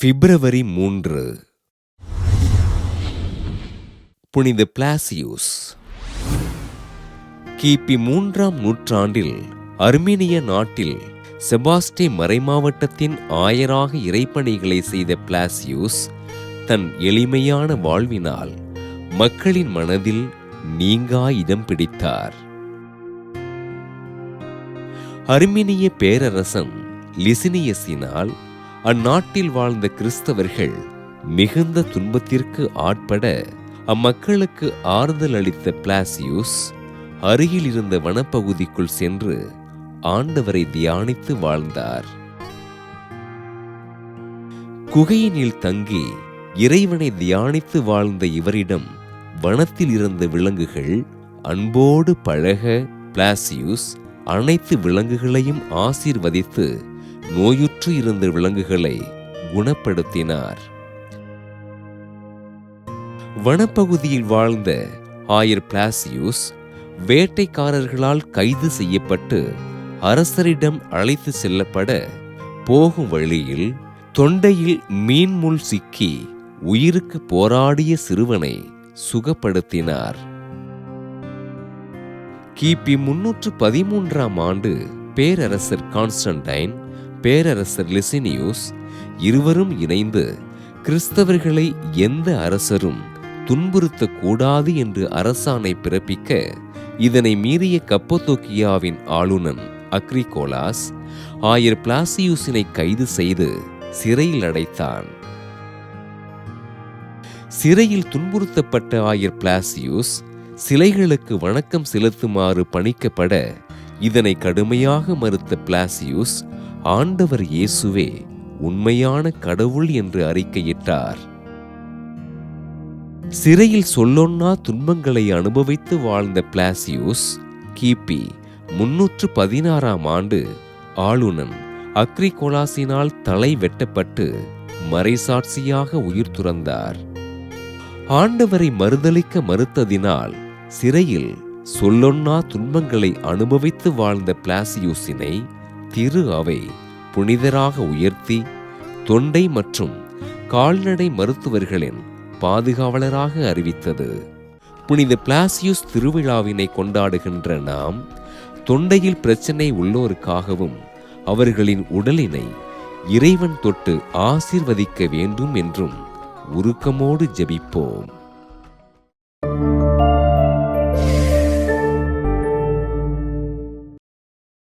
பிப்ரவரி 3. புனித பிளாசியுஸ். கிபி 3ஆம் நூற்றாண்டில் அர்மீனிய நாட்டில் செபாஸ்டே மறைமாவட்டத்தின் ஆயராக இறைப்பணிகளை செய்த பிளாசியுஸ் தன் எளிமையான வாழ்வினால் மக்களின் மனதில் நீங்கா இடம் பிடித்தார். அர்மீனிய பேரரசன் லிசினியஸினால் அந்நாட்டில் வாழ்ந்த கிறிஸ்தவர்கள் மிகுந்த துன்பத்திற்கு ஆட்பட அம்மக்களுக்கு ஆறுதல் அளித்த பிளாசியுஸ் அருகில் இருந்த வனப்பகுதிக்குள் சென்று ஆண்டவரை தியானித்து வாழ்ந்தார். குகையினில் தங்கி இறைவனை தியானித்து வாழ்ந்த இவரிடம் வனத்தில் இருந்த விலங்குகள் அன்போடு பழக பிளாசியுஸ் அனைத்து விலங்குகளையும் ஆசீர்வதித்து நோயுற்று இருந்த விலங்குகளை குணப்படுத்தினார். வனப்பகுதியில் வாழ்ந்த ஆயர் பிளாசியுஸ் வேட்டைக்காரர்களால் கைது செய்யப்பட்டு அரசரிடம் அழைத்து செல்லப்பட போகும் வழியில் தொண்டையில் மீன்முள் சிக்கி உயிருக்கு போராடிய சிறுவனை சுகப்படுத்தினார். கிபி 313ஆம் ஆண்டு பேரரசர் கான்ஸ்டன்டைன், பேரரசர் லிசினியுஸ் இருவரும் இணைந்து கிறிஸ்தவர்களை எந்த அரசரும் துன்புறுத்தக்கூடாது என்று அரசாணை பிறப்பிக்க, இதனை மீறிய கப்பத்தோக்கியாவின் ஆளுநன் அக்ரிகோலாஸ் ஆயர் பிளாசியுஸினை கைது செய்து சிறையில் அடைத்தான். சிறையில் துன்புறுத்தப்பட்ட ஆயர் பிளாசியுஸ் சிலைகளுக்கு வணக்கம் செலுத்துமாறு பணிக்கப்பட, இதனை கடுமையாக மறுத்த பிளாசியுஸ் ஆண்டவர் இயேசுவே உண்மையான கடவுள் என்று அறிக்கையிட்டார். சிறையில் சொல்லொன்னா துன்பங்களை அனுபவித்து வாழ்ந்த பிளாசியுஸ் கிபி 316ஆம் ஆண்டு ஆளுநன் அக்ரிகோலாசினால் தலை வெட்டப்பட்டு மறைசாட்சியாக உயிர் துறந்தார். ஆண்டவரை மறுதலிக்க மறுத்ததினால் சிறையில் சொல்லொன்னா துன்பங்களை அனுபவித்து வாழ்ந்த பிளாசியுஸினை திரு அவை புனிதராக உயர்த்தி தொண்டை மற்றும் கால்நடை மருத்துவர்களின் பாதுகாவலராக அறிவித்தது. புனித பிளாசியுஸ் திருவிழாவினை கொண்டாடுகின்ற நாம் தொண்டையில் பிரச்சனை உள்ளோருக்காகவும் அவர்களின் உடலினை இறைவன் தொட்டு ஆசீர்வதிக்க வேண்டும் என்றும் உருக்கமோடு ஜெபிப்போம்.